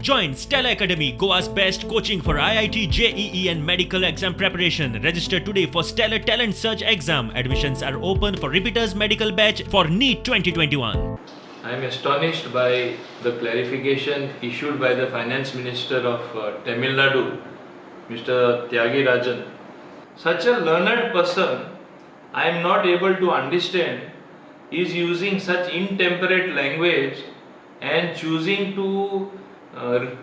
Join Stella Academy, Goa's best coaching for IIT, JEE and medical exam preparation. Register today for Stellar Talent Search exam. Admissions are open for repeaters medical batch for NEET 2021. I am astonished by the clarification issued by the Finance Minister of Tamil Nadu, Mr. Thiagarajan. Such a learned person, I am not able to understand, is using such intemperate language and choosing to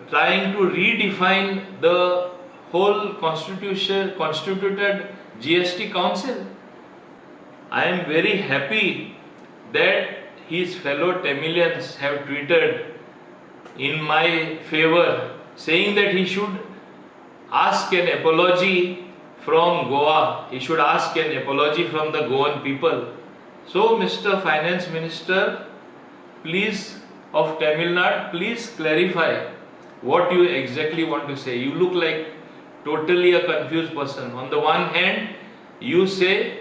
trying to redefine the whole constituted GST Council. I am very happy that his fellow Tamilians have tweeted in my favor, saying that he should ask an apology from Goa. He should ask an apology from the Goan people. So, Mr. Finance Minister, please, of Tamil Nadu, please clarify what you exactly want to say. You look like totally a confused person. On the one hand, you say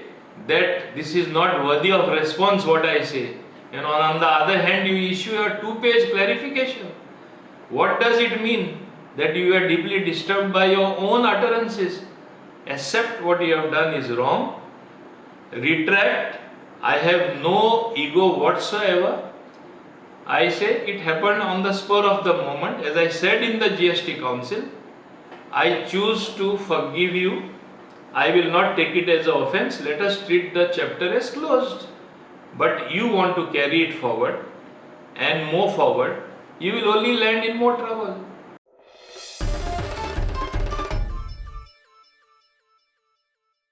that this is not worthy of response what I say. And on the other hand, you issue a 2-page clarification. What does it mean? That you are deeply disturbed by your own utterances. Accept what you have done is wrong. Retract. I have no ego whatsoever. I say it happened on the spur of the moment. As I said in the GST Council, I choose to forgive you. I will not take it as an offense. Let us treat the chapter as closed. But you want to carry it forward and move forward, you will only land in more trouble.